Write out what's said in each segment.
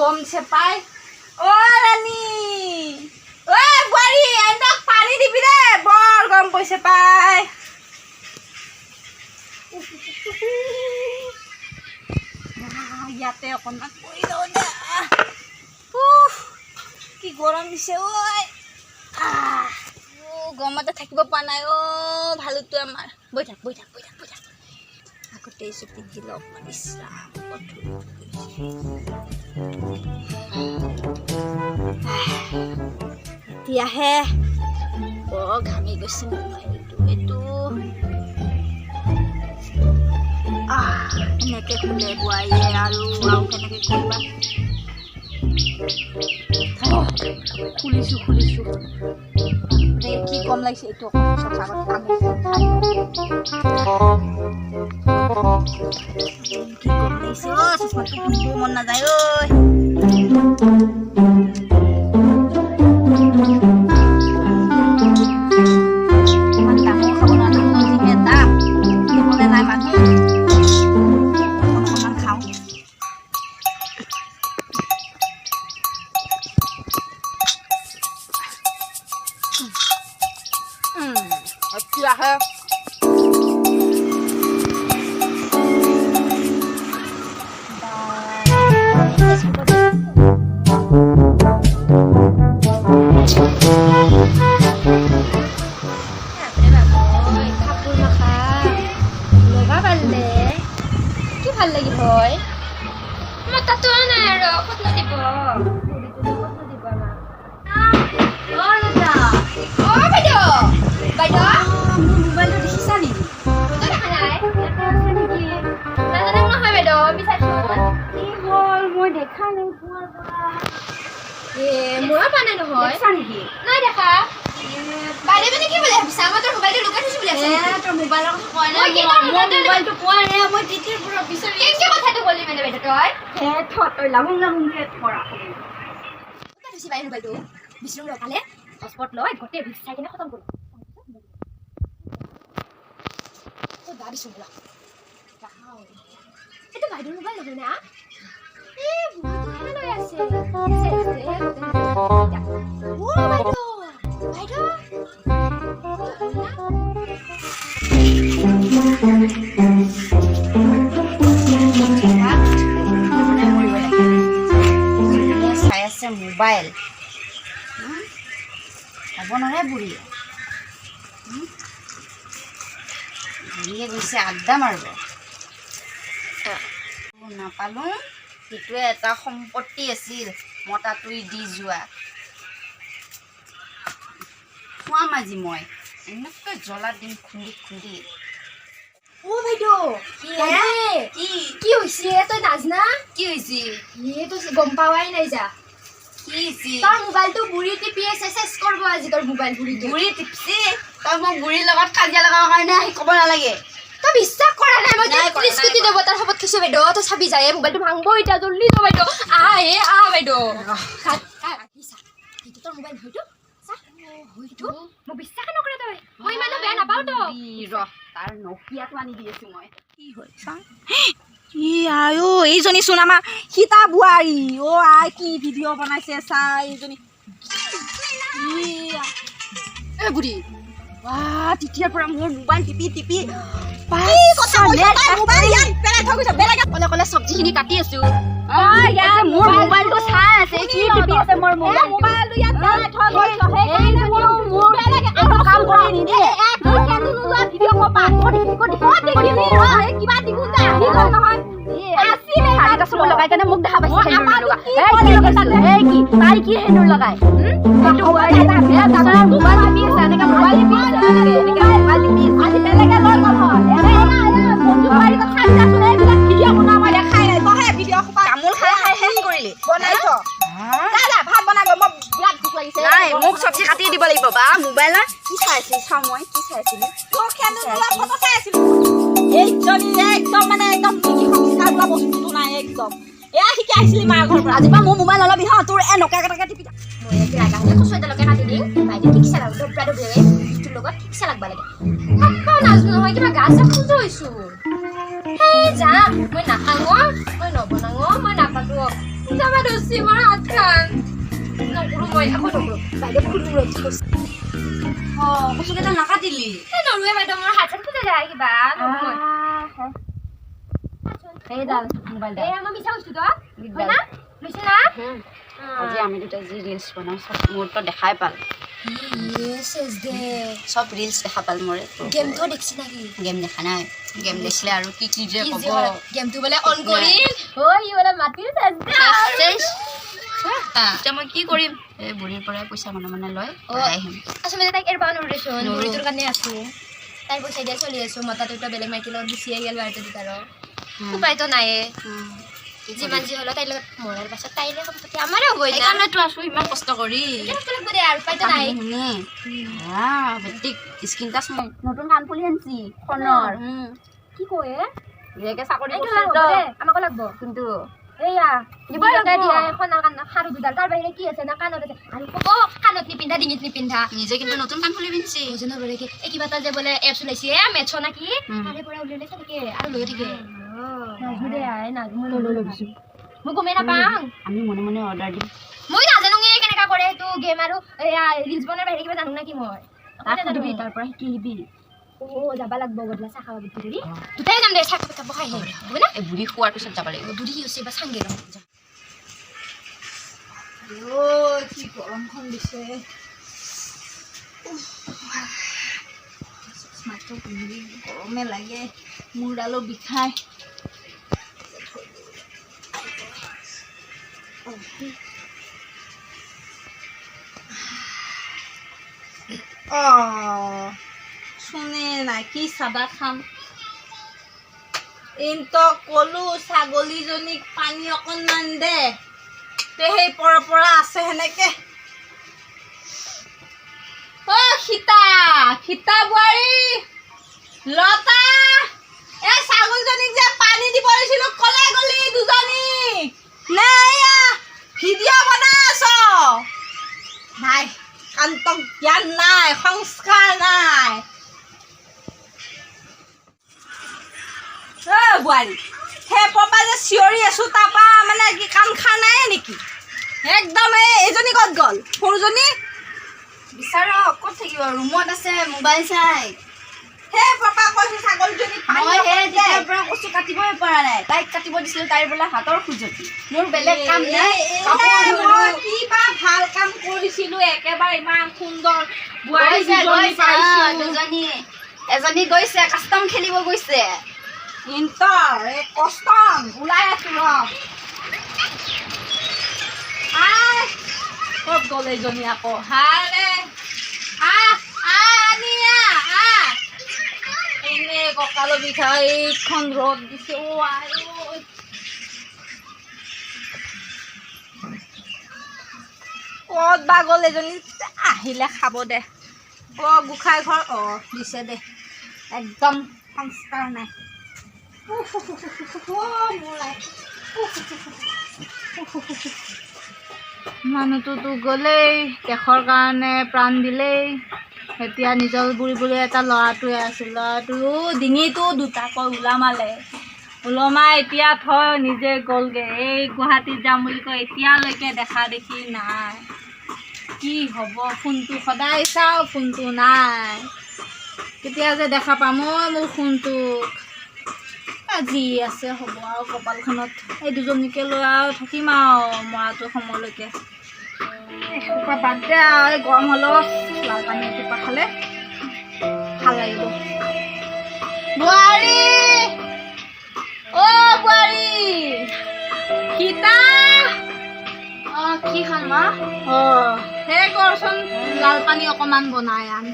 গম দিছে পাই ও ৰানী ও বুঢ়ী এন্দক পানী দিবি দে বৰ গম পইছে পাই ইয়াতে অকণমান পৰি লওঁ দে কি গৰম দিছে ঐ গৰমতে থাকিব পৰা নাই ভালুটো আমাৰ বৈ থাক আগতে চুপি দিলে অকণমান বিশ্ৰাম এতিয়াহে বৰ ঘামি গৈছে এইটো এনেকে খুলে বোৱাৰীয়ে আৰু কেনেকে কৰিবা খুলিছোঁ কি কম লাগিছে এইটো কি কম লাগিছে চশমাটো পিন্ধিব মন নাযায় ভাল লাগি হয় মই তাতো নাই আৰু ক'ত দিব বাইদেউ মোৰ মোবাইলটো দেখিছা নেকি দেখা নাই নাজানো নহয় বাইদেউ বিচাৰিছোঁ কি হ'ল মই দেখা নাই তোমাৰ পৰা ময়ো পোৱা নাই নহয় দেখা নেকি নাই দেখা বাইদেউ মানে কি বুলি ভাবিছা মই তোৰ মোবাইলটো লুকাই থৈছোঁ বুলি ভাবিছা তোৰ মোবাইলৰ কথা কোৱা নাই মোবাইলটো পোৱা নাই মই তেতিয়াৰ পৰা বিচাৰি কেনেকৈ কথাটো ক'লি মানে বাইদেউ তই লাগুংকে কৰা ক'ত থৈছি বাইদেউ মোবাইলটো বিচাৰোঁ ৰখালে হটস্পট লৈ গোটেই ভিডিঅ' চাই কিনে খতম কৰোঁ গা দিছোঁ বোলা এইটো বাইদেউৰ মোবাইল নহয় না লৈ আছে চাই আছে মোবাইল হ'ব নহয় বুঢ়ীয়ে গৈছে আড্ডা মাৰিব নাপালোঁ সেইটোৱে এটা সম্পত্তি আছিল মতাটোৱে দি যোৱা খুৱাম আজি মই এনেকৈ জ্বলা দিম খুন্দি বাইদেউ কি হৈছে তই নাজনা কি হৈছে তই গম পাৱাই নাই যা তোৰ মোবাইলটো বুঢ়ী টিপি চেছ কৰিব আজি তোৰ মোবাইল বুঢ়ী টিপছি তই মোক বুঢ়ীৰ লগত কাজিয়া লগাবৰ কাৰণে আহি ক'ব নালাগে তই বিশ্বাস কৰা নাই মই স্কুটি দেৱ তাৰ সবত থৈছোঁ বাইদেউ তই চাবি যায় মোবাইলটো ভাঙব এতিয়া জল্দি যা বাইদেউ বাইদেউ সেইটো তোৰ মোবাইল হয়তো হয়তো মই বিশ্বাস নকৰে তই মই ইমানো বেয়া নাপাওঁ তো তাৰ নকিয়াটো আনি দি আছোঁ মই কি হয় চাওঁ এইজনী চোন আমাৰ সীতা বোৱাৰী আই কি ভিডিঅ' বনাইছে চাই এইজনী বুঢ়ী তেতিয়াৰ পৰা মোৰ মোবাইল টিপি কলে চব্জিখিনি কাটি আছো মোৰ মোবাইলটো চাই আছে কি টিপি আছে মোৰ মোবাইলটো ইয়াত কাম কৰি নিদিয়ে লগাই কেনে মোক দেখা পাইছে তাই কি সেন্দুৰ লগাই মোক চব্জি কাটি দিব লাগিব বা মোবাইলত কি চাই আছিল চাওঁ মই কি চাই আছিলো একদম মানে একদম বস্তুটো নাই একদম এয়া শিকি আহিছিলি মাৰ ঘৰৰ পৰা আজিৰ পৰা মোৰ মোবাইল অলপ ইহ তোৰ এনেকুৱা টিপি কাটি দিম বাইদেউ ঠিকছে লাগব তোৰ লগত ঠিকছে লাগবা লাগে নাজনো নহয় কিবা গা চা খুজো হৈছো সেই যা মই নাখাঙ মই নবনাঙ মই নাপাতো যাবা ধৰছি মোৰ হাতখন নকৰো মই আকৌ নকৰো বাইদেউ ফুলটো ৰখি কৈছে কচুকেইটা নাকাটিলি নৰুৱে বাইদেউ মোৰ হাতখন খুজা যায় কিবা সেইডাল মোবাইলডাল এই মই মিছা কৈছো তো হয় না লৈছে না আজি আমি দুটা যি ৰিলছ বনাওঁ চব মোৰতো দেখাই পাল চব ৰিলছ দেখা পাল মোৰে গেমটো দেখছি নাকি গেম দেখা নাই গেম দেখিলে আৰু কি কি যে ক'ব গেমটো বোলে অন কৰিল ঐ বোলে মাতিল এতিয়া মই কি কৰিম এই বুঢ়ীৰ পৰাই পইচা মনে লৈ আহিম আচলতে তাইক এৰবা নৰিচোন বুঢ়ীটোৰ কাৰণে আছো তাই পইচা দিয়া চলি আছো মতাটোতো বেলেগ মাইকীৰ লগত গুচিয়ে গেল বাৰটো দুটাৰ উপায়তো নাইয়ে যিমান যি হ'লেও তাইৰ লগত মৰাৰ পাছত তাইলে সম্পত্তি আমাৰে হ'ব সেইকাৰণেতো আছো ইমান কষ্ট কৰি আৰু উপায়তো নাই স্কিন টাচ নতুন কাণফুলি আনছি ফোনৰ কি কয় ইয়াকে চাকৰি আমাকো লাগব কিন্তু এয়া দিয়া এখন খাৰু দুডাল তাৰ বাহিৰে কি আছে না কাণত আছে আৰু ক'ব কাণত নিপিন্ধা ডিঙিত নিপিন্ধা নিজে কিন্তু নতুন কাণফুলি পিন্ধছি এই কিবা এটা যে বোলে এপছ ওলাইছে মেথছ নাকি তাৰে পৰা উলিয়াই থাকে আৰু লৈ থাকে মই গমেই নাপাওঁ আমি মনে মনে অৰ্ডাৰ দিম মই নাজানো কেনেকা কৰে সেইটো গেম আৰু এয়া ৰিলছ বনাৰ বাহিৰে কিবা জানো নাকি মই তাৰ পৰা শিকি আহিবি যাবা লাগব গধূলা চাহ খাব বুদ্ধি কৰি দুটাই যাম দে চাহ খাব খাই আহিম হ'ব না এই বুঢ়ী খোৱাৰ পিছত যাব লাগিব বুঢ়ী হৈছে বা চাংগে ৰ কি গৰমখন দিছে গৰমে লাগে মূৰডালো বিষায় শুনে নাই কি চাবা খাম ইনতো কলো ছাগলীজনীক পানী অকণমান দে সেই পৰা আছে সেনেকে সীতা সীতা বোৱাৰী লতা এই ছাগলীজনীক যে পানী দিব দিছিলো কলে গলি দুজনী নে এয়া ভিডিঅ' বনাই আছ নাই কান্তক জ্ঞান নাই সংস্কাৰ নাই বোৱাৰী সেই পপা যে চিঞৰি আছো তাৰপা মানে কি কাণ খা নাই নেকি একদম এইজনী ক'ত গ'ল সৰুজনী বিচাৰক ক'ত থাকিব ৰুমত আছে মোবাইল চাই সেই পপা কৈছো ছাগলীজনী মই সেই তেতিয়াৰ পৰা কচু কাটিবই পৰা নাই তাইক কাটিব দিছিলো তাইৰ বোলে হাতৰ খুজতি মোৰ বেলেগ কাম নাই মই কিবা ভাল কাম কৰিছিলো একেবাৰে ইমান সুন্দৰ বোৱাৰী দুজনী এজনী গৈছে কাষ্টম খেলিব গৈছে ইন্তৰ এই কষ্টম ওলাই আছো ৰ ক'ত গ'ল এইজনী আকৌ হাৰে এনে কঁকালো বিষাই এইখন ৰ'দ দিছে ক'ত বা গ'ল এজনী আহিলে খাব দে গোসাঁই ঘৰ দিছে দে একদম সংস্কাৰ নাই মানুহটোতো গ'লেই দেশৰ কাৰণে প্ৰাণ দিলেই এতিয়া নিজৰ বুঢ়ী এটা ল'ৰাটোৱে আছিল ল'ৰাটো ডিঙিটো দুটাকৈ ওলমাই এতিয়া থৈ নিজে গ'লগৈ এই গুৱাহাটীত যাম বুলি কয় এতিয়ালৈকে দেখা দেখি নাই কি হ'ব ফোনটো সদায় চাওঁ ফোনটো নাই কেতিয়া যে দেখা পাম মোৰ ফোনটোক আজি আছে হ'ব আৰু কপালখনত এই দুজনীকে লৈ আৰু থাকিম আৰু মৰাটো সময়লৈকে বাদ দে আৰু এই গৰম হ'লেও লাল পানী এটোপা খালে ভাল লাগিব বোৱাৰী বোৱাৰী সীতা কি খাল মা সেই কৰচোন লাল পানী অকণমান বনাই আন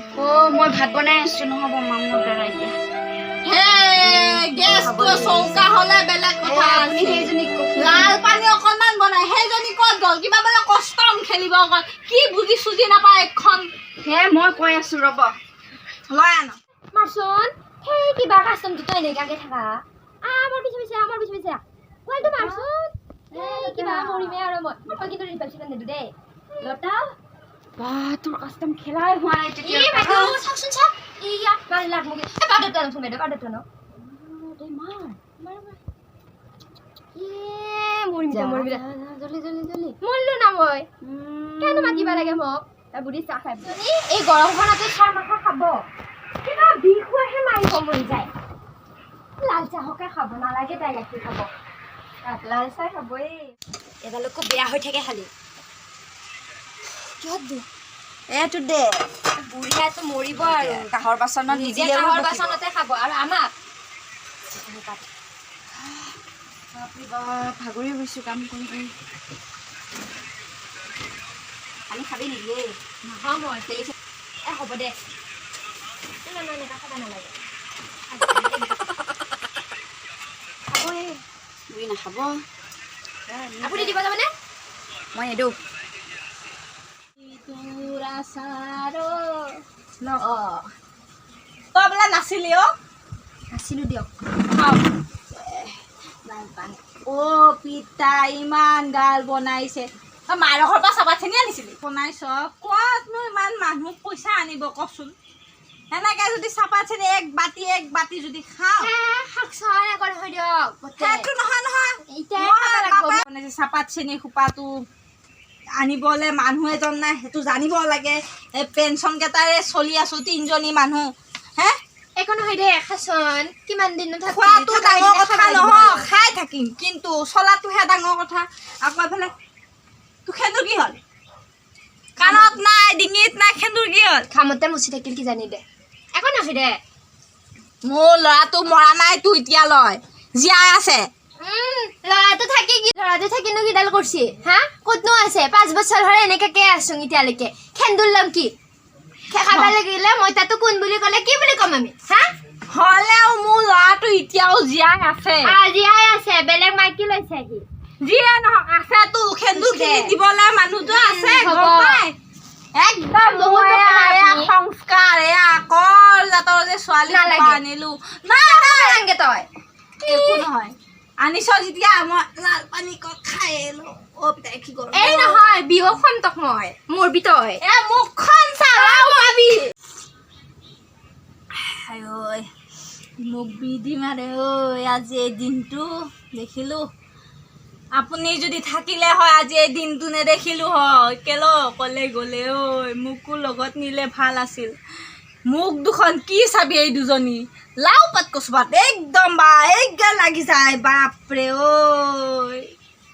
মই ভাত বনাই আছো নহ'ব মা মোৰ দ্বাৰা এতিয়া গেছটো চৌকা হ'লে বেলেগ কথা লাল পানী অকণমান বনাই সেইজনী ক'ত গ'ল কিবা বোলে কষ্টম খেলিব গ'ল কি বুজি চুজি নাপায় এখন মই কৈ আছো ৰ'ব লৈ আন মাৰচোন সেই কিবা কাষ্টমটো তই এনেকাকে থাকা আমাৰ পিছে কোৱালটো মাৰচোন কিবা মৰিমে আৰু মই কিন্তু ৰিপাবলিকান নেদো দেই লতা তোৰ কাষ্টম খেলাই হোৱা নাই তেতিয়া চাওকচোন চাওক ইয়া মাৰ লাগ মোক কাৰ্ডটো আনো বাইদেউ কাৰ্ডটো আনো মাৰ মৰিম জলি মৰলো না মই কেন মাতিব লাগে মোক তা বুঢ়ী চাহ খাব এই গৰমখনতে চাহ মাখা খাব কিবা বিহুহে মাৰিব মন যায় লাল চাহকে খাব নালাগে তাই গাখীৰ খাব লাল চাহ খাবই এডালকো বেয়া হৈ থাকে খালি কিয় দে এইটো দে বুঢ়ীয়াটো মৰিব আৰু কাঁহৰ বাচনত নিজে কাঁহৰ বাচনতে খাব আৰু আমাক ভাগৰি গৈছোঁ কাম কৰি কৰি আমি খাবি নিদিয়ে নহয় মই হ'ব দে খাব নালাগে খাবই বুঢ়ী নাখাব আপুনি দিব যাবনে মই নিদিওঁ তই বোলে নাছিলি আছিলোঁ দিয়ক অ' পিতা ইমান গাল বনাইছে তই মাৰ ঘৰৰ পৰা চাবা চেনি আনিছিলি বনাইছ ক'তনো ইমান মানুহ পইচা আনিব কচোন এনেকৈ যদি চাপাত চেনি এক বাতি যদি খাওঁ সেইটো নহয় চাপাত চেনি খোপাটো আনিবলৈ মানুহ এজন নাই সেইটো জানিব লাগে পেঞ্চন কেইটাৰে চলি আছোঁ 3জনী মানুহ হে একো নহয় দে এখাচোন কিমান দিন খোৱাটো ডাঙৰ কথা নহয় খাই থাকিম কিন্তু চলাটোহে ডাঙৰ কথা আকৌ এফালে তোৰ সেন্দুৰ কি হ'ল কাণত নাই ডিঙিত নাই সেন্দুৰ কি হ'ল খামতে মুচি থাকিল কি জানি দে একো নহয় দে মোৰ ল'ৰাটো মৰা নাই তোৰ এতিয়ালৈ জীয়াই আছে ল'ৰাটো থাকিনো কিডাল কৰিছে হা ক'তনো আছে 5 বছৰ হ'লে এনেকাকে আছো এতিয়ালৈকে সেন্দুৰ লম কি খাব লাগিলে মই তাতো কোন বুলি ক'লে কি বুলি ক'ম আমি হা হ'লেও মোৰ ল'ৰাটো এতিয়াও জীয়াই আছে বেলেগ মাইকী লৈছে কি যিয়ে নহওক আছে তো সেন্দুৰখিনি দিবলৈ মানুহটো আছে গম পাই একদম সংস্কাৰ এয়া কৰ জাতৰ যে ছোৱালী আনিলো নালাগে তই একো নহয় আনিছ যেতিয়া মই লাল পানী খাই অ' পিতাই কি কৰোঁ এই নহয় বিহু খুৱাম তোক মই মৰবি তই মুখখন চালাও পাবি মোক বিধি মাৰে ঐ আজি এই দিনটো দেখিলোঁ আপুনি যদি থাকিলে হয় আজি এই দিনটো নেদেখিলোঁ হয় কেলৈ অকলে গ'লে ঐ মোকো লগত নিলে ভাল আছিল মোক দুখন কি চাবি এই দুজনী লাও পাত কচুপাত একদম একগাল লাগি যায় বাপৰে ঐ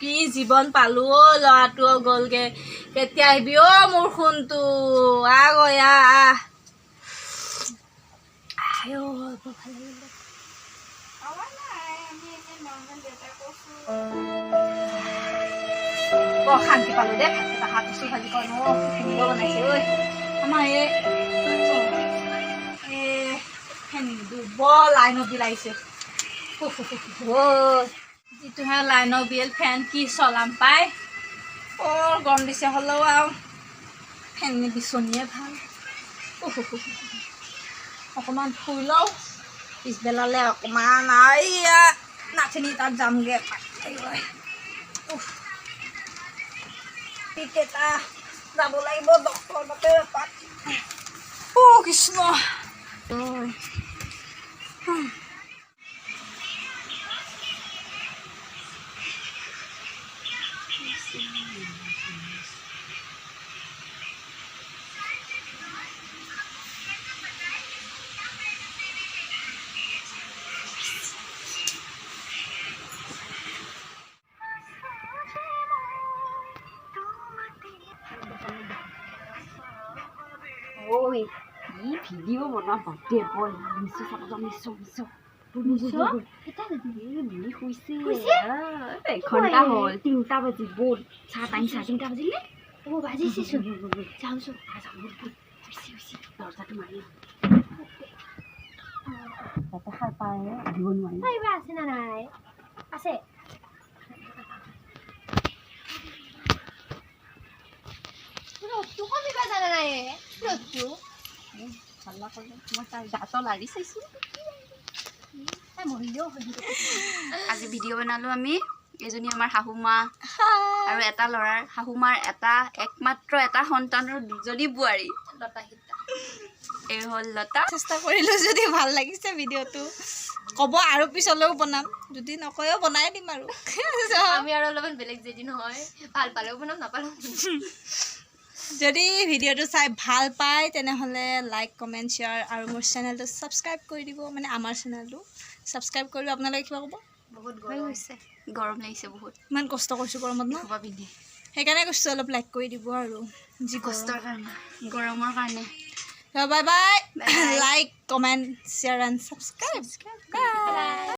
কি জীৱন পালোঁ অ' ল'ৰাটো গ'লগৈ কেতিয়া আহিবি অ' মোৰ সোণটো আগয়া শান্তি পালোঁ দে ভাত কচু ভাজি কয় ন সুন্দৰ বনাইছে ঐ আমাৰ বৰ লাইনৰ বিল আহিছে যিটোহে লাইনৰ বিল ফেন কি চলাম পাই বৰ গৰম দিছে হ'লেও আৰু ফেন বিচনীয়ে ভাল অকণমান শুই লওঁ পিছবেলালৈ অকণমান এইয়া নাথিনী তাত যামগৈ কেইটা যাব লাগিব ডক্টৰ তাতে এপাক অ' কৃষ্ণ ঐ ই ভিডিঅ' বনাব দে বল নিশ্চয় চাব যাম নিশ্চয় এঘণ্টা হ'ল 3টা বাজিল ব'ল চাহ টাইম 3টা বাজিলে বাজিছেচোন যাওঁচোন দৰজাটো মাৰি তাতে সাৰ পাই আহিব নোৱাৰি আছে না নাই আছে ৰ'দটো কমিবা জানা নাই ৰ'দটো চাল্লা কৰিলে মই তাৰ গাটো লাৰি চাইছোঁ মৰিলেও আজি ভিডিঅ' বনালোঁ আমি এজনী আমাৰ শাহুমা আৰু এটা ল'ৰাৰ শাহুমাৰ এটা একমাত্ৰ এটা সন্তানৰ দুজনী বোৱাৰী এই হ'ল লতা চেষ্টা কৰিলোঁ যদি ভাল লাগিছে ভিডিঅ'টো ক'ব আৰু পিছলৈও বনাম যদি নকয়ও বনাই দিম আৰু আমি আৰু অলপমান বেলেগ যদি নহয় ভাল পালেও বনাম নাপালেও যদি ভিডিঅ'টো চাই ভাল পায় তেনেহ'লে লাইক কমেণ্ট শ্বেয়াৰ আৰু মোৰ চেনেলটো ছাবস্ক্ৰাইব কৰি দিব মানে আমাৰ চেনেলটো ছাবস্ক্ৰাইব কৰি আপোনালোকে কিবা ক'ব বহুত গৰম হৈছে গৰম লাগিছে বহুত ইমান কষ্ট কৰিছোঁ গৰমত ন পিন্ধি সেইকাৰণে কৈছোঁ অলপ লাইক কৰি দিব আৰু যি কষ্টৰ কাৰণে গৰমৰ কাৰণে bye bye like comment share and subscribe by